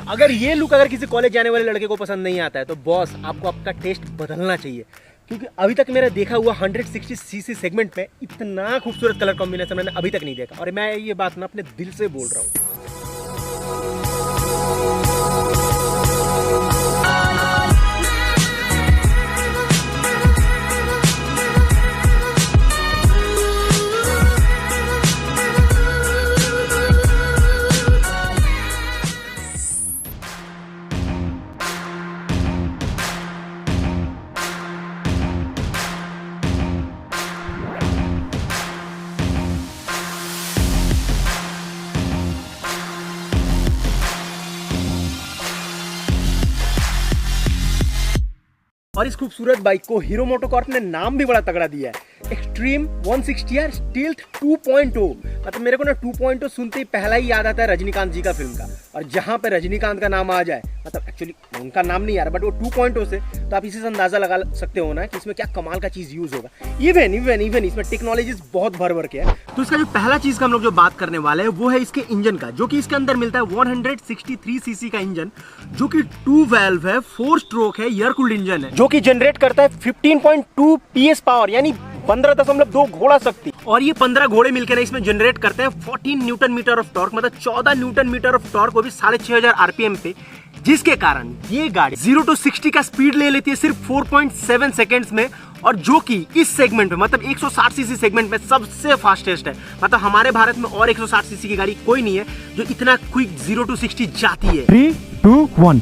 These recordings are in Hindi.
अगर ये लुक अगर किसी कॉलेज जाने वाले लड़के को पसंद नहीं आता है तो बॉस आपको आपका टेस्ट बदलना चाहिए, क्योंकि अभी तक मेरा देखा हुआ 160 सीसी सेगमेंट में इतना खूबसूरत कलर कॉम्बिनेशन मैंने अभी तक नहीं देखा। और मैं ये बात ना अपने दिल से बोल रहा हूँ। और इस खूबसूरत बाइक को हीरो मोटोकॉर्प ने नाम भी बड़ा तगड़ा दिया है, एक्सट्रीम 160R स्टील्थ 2.0। मतलब मेरे को ना 2.0 सुनते ही पहला ही याद आता है रजनीकांत जी का फिल्म का। और जहाँ पे रजनीकांत का नाम आ जाए, मतलब एक्चुअली उनका नाम नहीं आ रहा बट वो 2.0 से, तो आप इसी से अंदाजा लगा सकते हो ना कि इसमें क्या कमाल का चीज यूज होगा। इवन इसमें टेक्नोलॉजीज बहुत भर के है। तो इसका जो पहला चीज का हम लोग जो बात करने वाले हैं वो है इसके इंजन का, जो कि इसके अंदर मिलता है 163 सीसी का इंजन, जो कि 2 वाल्व है, 4 स्ट्रोक है, एयर कूल्ड इंजन है, जो कि जनरेट करता है 15.2 PS पावर, यानी 15.2 घोड़ा शक्ति। और ये 15 घोड़े मिलकर ना इसमें जनरेट करते हैं 14 न्यूटन मीटर ऑफ टॉर्क, मतलब 14 न्यूटन मीटर ऑफ टॉर्क, वो भी 6500 RPM पे, जिसके कारण ये गाड़ी 0 to 60 का स्पीड ले लेती है सिर्फ 4.7 सेकेंड्स में। और जो कि इस सेगमेंट में, मतलब 160 सीसी सेगमेंट में सबसे फास्टेस्ट है। मतलब हमारे भारत में और 160 सीसी की गाड़ी कोई नहीं है जो इतना क्विक 0 to 60 जाती है। 3, 2, 1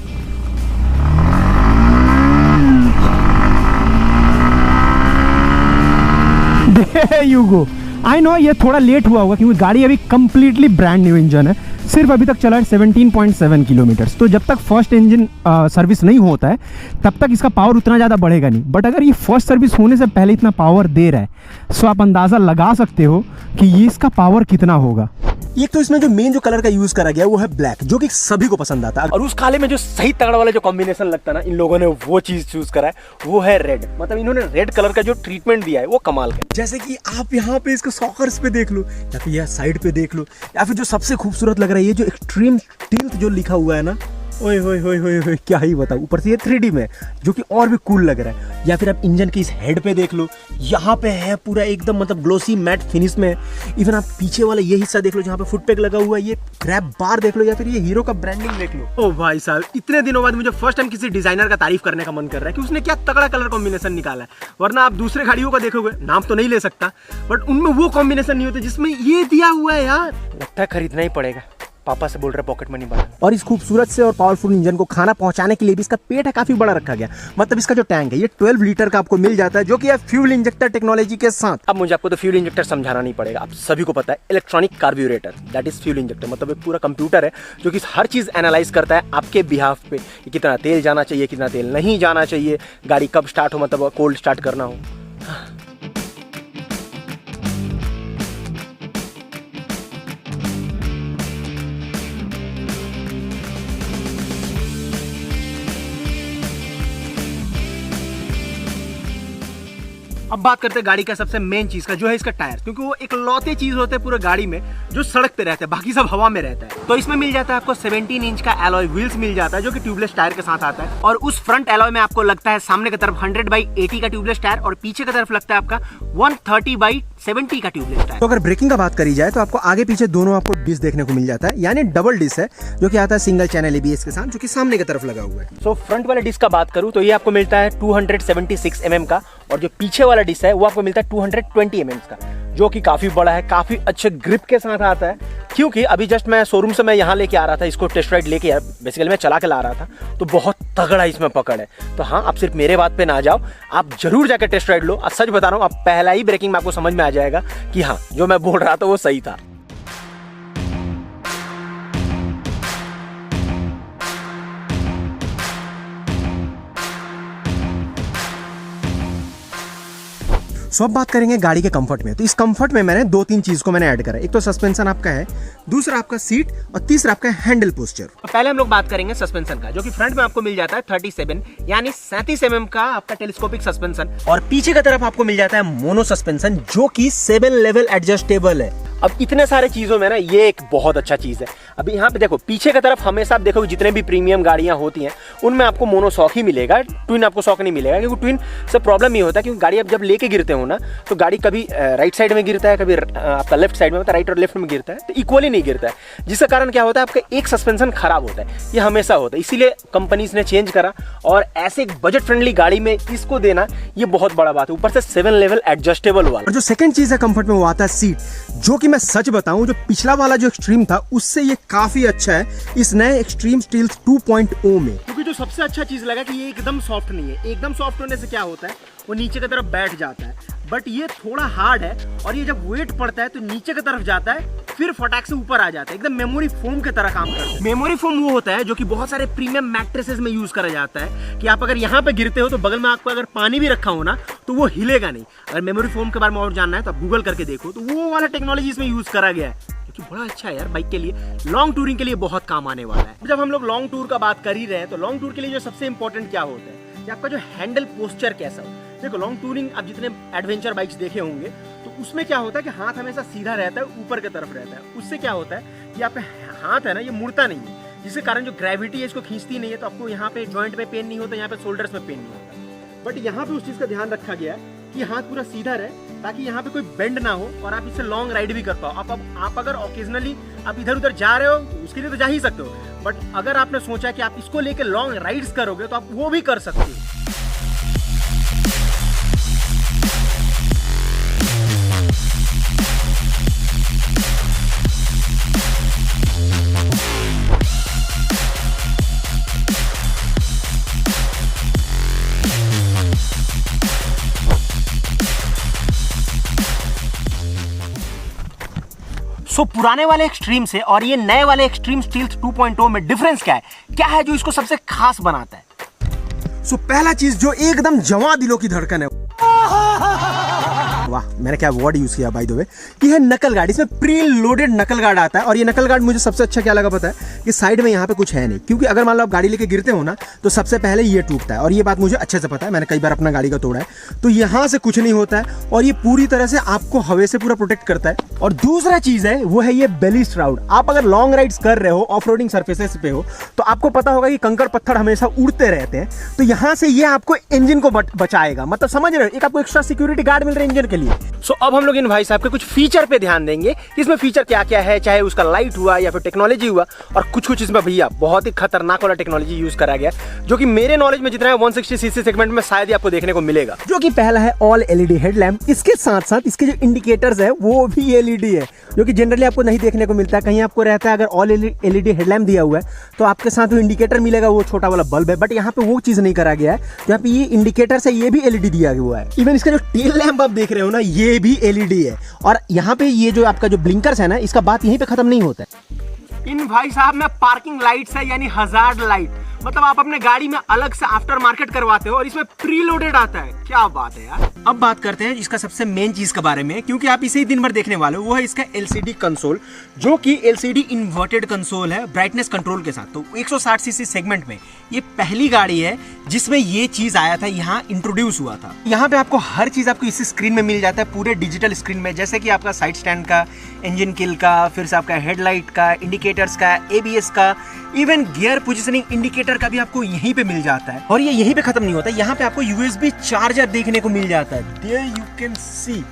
यू गो। आई नो ये थोड़ा लेट हुआ होगा क्योंकि गाड़ी अभी कंप्लीटली ब्रांड न्यू इंजन है, सिर्फ अभी तक चला है 17.7 किलोमीटर। तो जब तक फर्स्ट इंजन सर्विस नहीं होता है तब तक इसका पावर उतना ज़्यादा बढ़ेगा नहीं। बट अगर ये फर्स्ट सर्विस होने से पहले इतना पावर दे रहा है तो आप अंदाज़ा लगा सकते हो कि ये इसका पावर कितना होगा। एक तो इसमें जो मेन जो कलर का यूज करा गया वो है ब्लैक, जो कि सभी को पसंद आता है। और उस काले में जो सही तगड़ा वाला जो कॉम्बिनेशन लगता है ना, इन लोगों ने वो चीज चूज करा है, वो है रेड। मतलब इन्होंने रेड कलर का जो ट्रीटमेंट दिया है वो कमाल का। जैसे कि आप यहाँ पे इसको सॉकर्स पे देख लो, या फिर यह साइड पे देख लो, या फिर जो सबसे खूबसूरत लग रहा है ये जो एक्सट्रीम स्टील्थ जो लिखा हुआ है ना, ओए होए होए होए होए, क्या ही बताऊं। ऊपर से ये 3D में, जो कि और भी कूल लग रहा है। या फिर आप इंजन के इस हेड पे देख लो, यहाँ पे है पूरा एकदम मतलब ग्लोसी मैट फिनिश में। इवन आप पीछे वाला ये हिस्सा देख लो जहाँ पे फुट पैक लगा हुआ है, ये ग्रैब बार देख लो, या फिर ये हीरो का ब्रांडिंग देख लो। ओ भाई साहब, इतने दिनों बाद मुझे फर्स्ट टाइम किसी डिजाइनर का तारीफ करने का मन कर रहा है कि उसने क्या तगड़ा कलर कॉम्बिनेशन निकाला है। वरना आप दूसरे गाड़ियों का देखोगे, नाम तो नहीं ले सकता, बट उनमें वो कॉम्बिनेशन नहीं होता जिसमें ये दिया हुआ है। यार लगता है खरीदना ही पड़ेगा। पापा से बोल रहे पॉकेट मनी बढ़ा। और इस खूबसूरत से और पावरफुल इंजन को खाना पहुंचाने के लिए भी इसका पेट है काफी बड़ा रखा गया। मतलब इसका जो टैंक है ये 12 लीटर का आपको मिल जाता है, जो कि है फ्यूल इंजेक्टर टेक्नोलॉजी के साथ। अब मुझे आपको तो फ्यूल इंजेक्टर समझाना नहीं पड़ेगा, आप सभी को पता है electronic carburettor, that is fuel injector. मतलब एक पूरा कंप्यूटर है जो कि हर चीज एनालाइज करता है आपके बिहाफ पे, कितना तेल जाना चाहिए, कितना तेल नहीं जाना चाहिए, गाड़ी कब स्टार्ट हो, मतलब कोल्ड स्टार्ट करना हो। अब बात करते हैं गाड़ी का सबसे मेन चीज का, जो है इसका टायर, क्योंकि वो एक लौते चीज होते हैं पूरे गाड़ी में जो सड़क पे रहते हैं, बाकी सब हवा में रहता है। तो इसमें मिल जाता है आपको 17 इंच का एलॉय व्हील्स मिल जाता है, जो कि ट्यूबलेस टायर के साथ आता है। और उस फ्रंट एलॉय में आपको लगता है सामने की तरफ 100/80 का ट्यूबलेस टायर, और पीछे की तरफ लगता है आपका 130/70 का ट्यूबलेस टायर। तो अगर ब्रेकिंग का बात करी जाए तो आपको आगे पीछे दोनों आपको डिस्क देखने को मिल जाता है, यानी डबल डिस्क है, जो कि आता है सिंगल चैनल ABS के साथ, जो कि सामने की तरफ लगा हुआ है। सो फ्रंट वाले डिस्क का बात करूं तो ये आपको मिलता है 276 mm का, और जो पीछे वाला डिस्क है वो आपको मिलता है 220 mm का, जो कि काफी बड़ा है, काफी अच्छे ग्रिप के साथ आता है। क्योंकि अभी जस्ट मैं शोरूम से मैं यहाँ लेके आ रहा था, इसको टेस्ट राइड लेके बेसिकली मैं चला के ला रहा था, तो बहुत तगड़ा इसमें पकड़ है। तो हाँ, आप सिर्फ मेरे बात पे ना जाओ, आप जरूर जाकर टेस्ट राइड लो। अब सच बता रहा हूँ, आप पहला ही ब्रेकिंग में आपको समझ में आ जाएगा कि हाँ, जो मैं बोल रहा था वो सही था। सो अब बात करेंगे गाड़ी के कंफर्ट में। तो इस कंफर्ट में मैंने 2-3 चीज को मैंने ऐड करा। एक तो सस्पेंशन आपका है, दूसरा आपका सीट, और तीसरा आपका हैंडल पोस्चर। तो पहले हम लोग बात करेंगे सस्पेंशन का, जो कि फ्रंट में आपको मिल जाता है 37 यानी 37 mm का आपका टेलीस्कोपिक सस्पेंशन, और पीछे की तरफ आपको मिल जाता है मोनो सस्पेंशन, जो कि 7 लेवल एडजस्टेबल है। अब इतने सारे चीजों में ना ये एक बहुत अच्छा चीज है। अभी यहाँ पे देखो पीछे की तरफ हमेशा आप देखोगे जितने भी प्रीमियम गाड़ियाँ होती हैं उनमें आपको मोनोशॉक ही मिलेगा, ट्विन आपको शॉक नहीं मिलेगा, क्योंकि ट्विन से प्रॉब्लम ये होता है क्योंकि गाड़ी आप जब लेके गिरते हो ना तो गाड़ी कभी राइट साइड में गिरता है, कभी आपका लेफ्ट साइड में, मतलब राइट और लेफ्ट में गिरता है, तो इक्वली नहीं गिरता है, जिसका कारण क्या होता है आपका एक सस्पेंशन खराब होता है। ये हमेशा होता है, इसीलिए कंपनीज ने चेंज करा और ऐसे एक बजट फ्रेंडली गाड़ी में इसको देना ये बहुत बड़ा बात है। ऊपर से 7 लेवल एडजस्टेबल वाला। और जो सेकंड चीज है कंफर्ट में वो आता है सीट, जो कि मैं सच बताऊं जो पिछला वाला जो एक्सट्रीम था उससे ये काफी अच्छा है इस नए एक्सट्रीम स्टील्स 2.0 में। क्योंकि जो सबसे अच्छा चीज लगा कि ये एकदम सॉफ्ट नहीं है। एकदम सॉफ्ट होने से क्या होता है वो नीचे की तरफ बैठ जाता है, बट ये थोड़ा हार्ड है और ये जब वेट पड़ता है तो नीचे की तरफ जाता है फिर फटाक से ऊपर आ जाता है, एकदम मेमोरी फोम की तरह काम करता है। मेमोरी फोम वो होता है जो कि बहुत सारे प्रीमियम मैट्रेसेस में यूज करा जाता है कि आप अगर यहाँ पे गिरते हो तो बगल में आपको अगर पानी भी रखा हो ना तो वो हिलेगा नहीं। अगर मेमोरी फोम के बारे में और जानना है तो आप गूगल करके देखो, तो वो वाला टेक्नोलॉजी इसमें यूज करा गया है कि बड़ा अच्छा है यार, बाइक के लिए लॉन्ग टूरिंग के लिए बहुत काम आने वाला है। जब हम लोग लॉन्ग टूर का बात कर ही रहे हैं तो लॉन्ग टूर के लिए जो सबसे इंपॉर्टेंट क्या होता है कि आपका जो हैंडल पोस्चर कैसा हो। देखो लॉन्ग टूरिंग आप जितने एडवेंचर बाइक्स देखे होंगे तो उसमें क्या होता है कि हाथ हमेशा सीधा रहता है, ऊपर की तरफ रहता है। उससे क्या होता है कि आपका हाथ है ना ये मुड़ता नहीं है, जिसके कारण जो ग्रेविटी है इसको खींचती नहीं है, तो आपको यहाँ पे जॉइंट में पेन नहीं होता, यहाँ पे शोल्डर्स में पेन नहीं होता। बट यहाँ पे उस चीज का ध्यान रखा गया है कि हाथ पूरा सीधा रहे ताकि यहाँ पे कोई बेंड ना हो और आप इससे लॉन्ग राइड भी कर पाओ। आप अगर ओकेजनली आप इधर उधर जा रहे हो तो उसके लिए तो जा ही सकते हो, बट अगर आपने सोचा कि आप इसको लेके लॉन्ग राइड्स करोगे तो आप वो भी कर सकते हो। सो पुराने वाले एक्सट्रीम से और ये नए वाले एक्सट्रीम स्टील्स 2.0 में डिफरेंस क्या है जो इसको सबसे खास बनाता है? सो पहला चीज जो एकदम जवां दिलों की धड़कन है, वाह मैंने क्या वर्ड यूज किया बाय द वे, ये है नकल गार्ड। इसमें प्री लोडेड नकल गार्ड आता है और ये नकल गार्ड मुझे सबसे अच्छा क्या लगा पता है कि साइड में यहाँ पे कुछ है नहीं, क्योंकि अगर मान लो आप गाड़ी लेके गिरते हो ना तो सबसे पहले ये टूटता है और ये बात मुझे अच्छे से पता है, मैंने कई बार अपना गाड़ी का तोड़ा है। तो यहाँ से कुछ नहीं होता है और ये पूरी तरह से आपको हवा से पूरा प्रोटेक्ट करता है। और दूसरा चीज है वो है ये बेली स्ट्राउड। आप अगर लॉन्ग राइड्स कर रहे हो, ऑफ रोडिंग सर्फेसेस पे हो, तो आपको पता होगा कि कंकड़ पत्थर हमेशा उड़ते रहते हैं, तो यहाँ से ये आपको इंजन को बचाएगा। मतलब समझ रहे हो, एक आपको एक्स्ट्रा सिक्योरिटी गार्ड मिल रहा है इंजन के लिए। सो अब हम लोग इन भाई साहब के कुछ फीचर पे ध्यान देंगे, इसमें फीचर क्या क्या है, चाहे उसका लाइट हुआ या फिर टेक्नोलॉजी हुआ, और कुछ इसमें भैया बहुत ही खतरनाक वाला टेक्नोलॉजी यूज करा गया जो कि मेरे नॉलेज में जितना है 160 सीसी सेगमेंट में शायद ही आपको देखने को मिलेगा। जो कि पहला है ऑल एलईडी हेडलैम्प। इसके साथ साथ इसके जो इंडिकेटर्स है वो भी एलईडी है, जो कि जनरली आपको नहीं देखने को मिलता है। कहीं आपको रहता है अगर ऑल एलईडी हेडलैम्प दिया हुआ है तो आपके साथ वो इंडिकेटर मिलेगा, वो छोटा वाला बल्ब है, बट यहाँ पे वो चीज नहीं करा गया है। यहाँ पे ये इंडिकेटर से ये भी एलईडी दिया हुआ है। इवन इसका जो टेल लैंप आप देख रहे हो ना ये भी एलईडी है। और यहाँ पे ये जो आपका जो ब्लिंकर्स है ना, इसका बात यहीं पे खत्म नहीं होता है। इन भाई साहब में पार्किंग लाइट्स है, यानी हजार्ड लाइट, मतलब आप अपने गाड़ी में अलग से आफ्टर मार्केट करवाते हो और इसमें प्री लोडेड आता है। क्या बात है यार। अब बात करते हैं इसका सबसे मेन चीज के बारे में, क्योंकि आप इसे ही दिन भर देखने वाले हो, वो है इसका एलसीडी कंसोल, जो कि एलसीडी इन्वर्टेड कंसोल है ब्राइटनेस कंट्रोल के साथ। तो 160 सीसी सेगमेंट में ये पहली गाड़ी है जिसमें ये चीज आया था, यहाँ इंट्रोड्यूस हुआ था। यहाँ पे आपको हर चीज आपको इसी स्क्रीन में मिल जाता है, पूरे डिजिटल स्क्रीन में, जैसे कि आपका साइड स्टैंड का, इंजन किल का, फिर से आपका हेडलाइट का, इंडिकेटर्स का, एबीएस का, इवन गियर पोजिशनिंग इंडिकेटर का भी आपको यहीं पे मिल जाता है। और ये यहीं पे खत्म नहीं होता, यहाँ पे आपको यूएसबी चार्जर देखने को मिल जाता है। देयर यू कैन सी,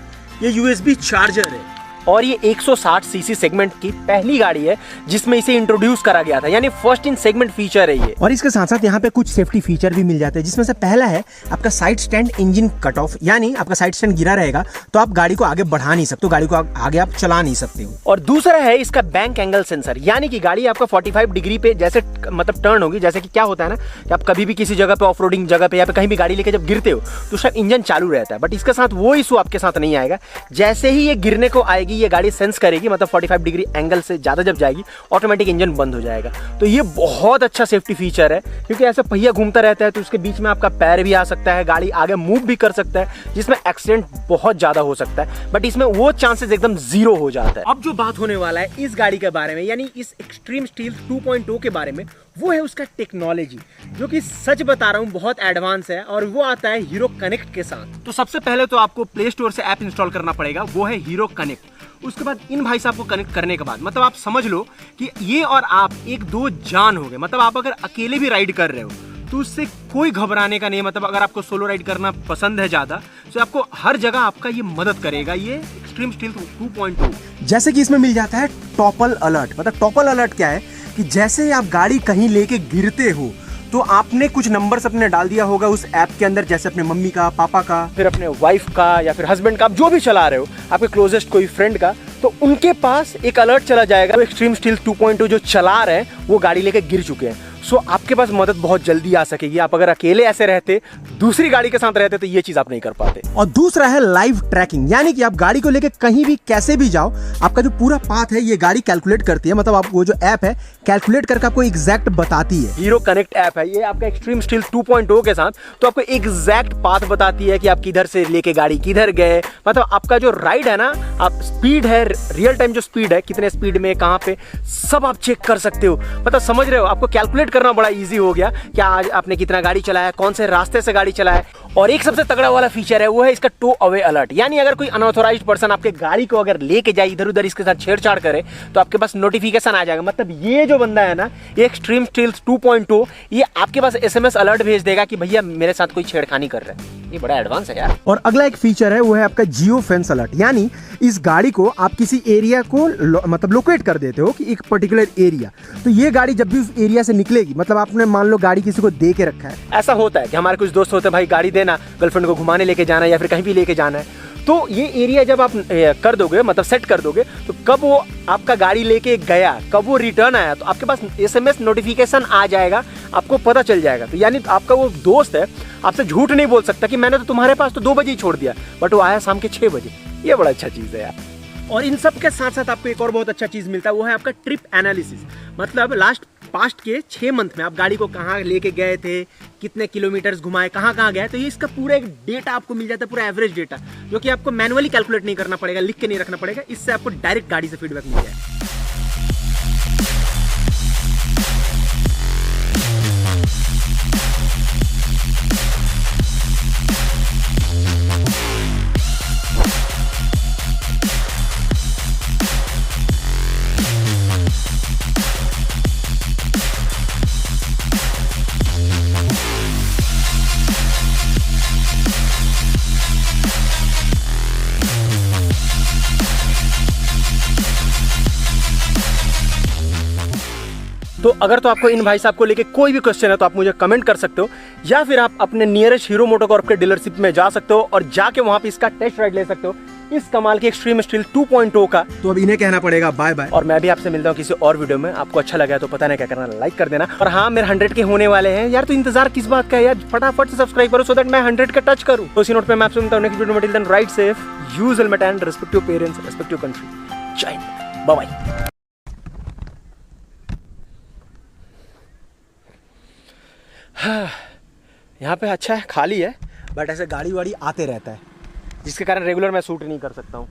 ये यूएसबी चार्जर है। और ये 160 सीसी सेगमेंट की पहली गाड़ी है जिसमें इसे इंट्रोड्यूस करा गया था, यानी फर्स्ट इन सेगमेंट फीचर है ये। और इसके साथ साथ यहाँ पे कुछ सेफ्टी फीचर भी मिल जाते हैं, जिसमें से पहला है आपका side stand engine cut off, यानी आपका साइड स्टैंड गिरा रहेगा तो आप गाड़ी को आगे बढ़ा नहीं सकते, गाड़ी को आगे आप चला नहीं सकते हो। और दूसरा है इसका बैंक एंगल सेंसर, यानी कि गाड़ी आपका 45 डिग्री पे जैसे मतलब टर्न होगी, जैसे कि क्या होता है ना कि आप कभी भी किसी जगह पे ऑफ रोडिंग जगह पे या कहीं भी गाड़ी लेके जब गिरते हो तो उसका इंजन चालू रहता है, बट इसके साथ वो इशू आपके साथ नहीं आएगा। जैसे ही ये गिरने को आएगी ये गाड़ी सेंस करेगी, मतलब 45 डिग्री एंगल से ज्यादा जब जाएगी ऑटोमेटिक इंजन बंद हो जाएगा। तो ये बहुत अच्छा सेफ्टी फीचर है, क्योंकि ऐसे पहिया घूमता रहता है तो उसके बीच में आपका पैर भी आ सकता है, गाड़ी आगे मूव भी कर सकता है, जिसमें एक्सीडेंट बहुत ज्यादा हो सकता है, बट इसमें वो चांसेस एकदम जीरो हो जाता है। अब जो बात होने वाला है इस गाड़ी के बारे में, यानी इस एक्सट्रीम स्टील 2.0 के बारे में, वो है उसका टेक्नोलॉजी, जो कि सच बता रहा हूँ बहुत एडवांस है, और वो आता है हीरो कनेक्ट के साथ। तो सबसे पहले तो आपको प्ले स्टोर से ऐप इंस्टॉल करना पड़ेगा, वो है हीरो कनेक्ट। उसके बाद इन भाई साहब को कनेक्ट करने के बाद मतलब आप समझ लो कि ये और आप एक दो जान हो गए। मतलब आप अगर अकेले भी राइड कर रहे हो तो उससे कोई घबराने का नहीं। मतलब अगर आपको सोलो राइड करना पसंद है ज़्यादा तो आपको हर जगह आपका ये मदद करेगा ये एक्सट्रीम स्टील्थ 2.2। जैसे कि इसमें मिल जाता है टॉपल अलर्ट। मतलब टॉपल अलर्ट क्या है कि जैसे ही आप गाड़ी कहीं लेके गिरते हो तो आपने कुछ नंबर्स अपने डाल दिया होगा उस ऐप के अंदर, जैसे अपने मम्मी का, पापा का, फिर अपने वाइफ का या फिर हस्बैंड का, आप जो भी चला रहे हो, आपके क्लोजेस्ट कोई फ्रेंड का, तो उनके पास एक अलर्ट चला जाएगा। एक्सट्रीम स्टील्थ 2.2 जो चला रहे हैं वो गाड़ी लेके गिर चुके हैं। सो आपके पास मदद बहुत जल्दी आ सकेगी। आप अगर अकेले ऐसे रहते, दूसरी गाड़ी के साथ रहते तो ये चीज आप नहीं कर पाते। और दूसरा है लाइव ट्रैकिंग, यानी कि आप गाड़ी को लेके कहीं भी कैसे भी जाओ, आपका जो पूरा पाथ है ये गाड़ी कैलकुलेट करती है। मतलब आप वो जो ऐप है कैलकुलेट करके आपको एग्जैक्ट बताती है। हीरो कनेक्ट ऐप है ये आपका एक्सट्रीम स्टील्थ 2.0 के साथ, तो आपको एग्जैक्ट पाथ बताती है कि आप किधर से लेके गाड़ी किधर गए। मतलब आपका जो राइड है ना, आप स्पीड है, रियल टाइम जो स्पीड है, कितने स्पीड में कहाँ पे, सब आप चेक कर सकते हो। मतलब समझ रहे हो, आपको कैलकुलेट करना बड़ा इजी हो गया कि आज आपने कितना गाड़ी चलाया, कौन से रास्ते से गाड़ी चलाया। और एक सबसे तगड़ा वाला फीचर है वो है इसका टो अवे अलर्ट। यानी अगर कोई अनऑथोराइज्ड पर्सन आपके गाड़ी को अगर लेके जाए, इधर उधर इसके साथ छेड़छाड़ करे, तो आपके पास नोटिफिकेशन आ जाएगा। मतलब ये जो बंदा है ना, ये एक्सट्रीम स्टील्थ 2.0, ये आपके पास SMS अलर्ट भेज देगा कि भैया मेरे साथ कोई छेड़खानी कर रहा है। ये बड़ा एडवांस है यार। और अगला एक फीचर है वो है आपका जियो फेंस अलर्ट। यानी इस गाड़ी को आप किसी एरिया को मतलब लोकेट कर देते हो कि एक पर्टिकुलर एरिया, तो ये गाड़ी जब भी उस एरिया से निकलेगी, मतलब आपने मान लो गाड़ी किसी को दे के रखा है, ऐसा होता है कि हमारे कुछ दोस्त होते हैं, भाई गाड़ी देना, गर्लफ्रेंड को घुमाने लेके जाना है या फिर कहीं भी लेके जाना है, तो ये एरिया जब आप कर दोगे, मतलब सेट कर दोगे, तो कब वो आपका गाड़ी लेके गया, कब वो रिटर्न आया, तो आपके पास SMS नोटिफिकेशन आ जाएगा, आपको पता चल जाएगा। तो यानी आपका वो दोस्त है आपसे झूठ नहीं बोल सकता कि मैंने तो तुम्हारे पास तो 2 बजे ही छोड़ दिया, बट वो आया शाम के 6 बजे। ये बड़ा अच्छा चीज़ है यार। और इन सब के साथ साथ आपको एक और बहुत अच्छा चीज़ मिलता है, वो है आपका ट्रिप एनालिसिस। मतलब पास्ट के 6 मंथ में आप गाड़ी को कहाँ लेके गए थे, कितने किलोमीटर्स घुमाए, कहाँ गए, तो ये इसका पूरा एक डेटा आपको मिल जाता है, पूरा एवरेज डेटा, जो कि आपको मैनुअली कैलकुलेट नहीं करना पड़ेगा, लिख के नहीं रखना पड़ेगा। इससे आपको डायरेक्ट गाड़ी से फीडबैक मिल जाएगा। तो अगर तो आपको इन भाई साहब को लेके कोई भी क्वेश्चन है तो आप मुझे कमेंट कर सकते हो, या फिर आप अपने नियरेस्ट हीरो मोटोकॉर्प के डीलरशिप में जा सकते हो और जाके वहां पे इसका टेस्ट राइड ले सकते हो, इस कमाल की एक्सट्रीम स्टील्थ 2.0 का। तो अब इन्हें कहना पड़ेगा बाय बाय, और मैं भी आपसे मिलता हूँ किसी और वीडियो में। आपको अच्छा लगा तो पता नहीं क्या करना, लाइक कर देना। और हाँ, मेरे 100 के होने वाले हैं यार, तो इंतजार किस बात का है यार, फटाफट से सब्सक्राइब करो सो दैट मैं 100 का टच करूँ। तो इसी नोट पे मैं आपसे मिलता हूँ नेक्स्ट वीडियो में। Till then ride safe, use helmet and respect your parents, respect your country. जय हिंद, बाय बाय। यहाँ पे अच्छा है, खाली है, बट ऐसे गाड़ी वाड़ी आते रहता है, जिसके कारण रेगुलर मैं शूट नहीं कर सकता हूँ।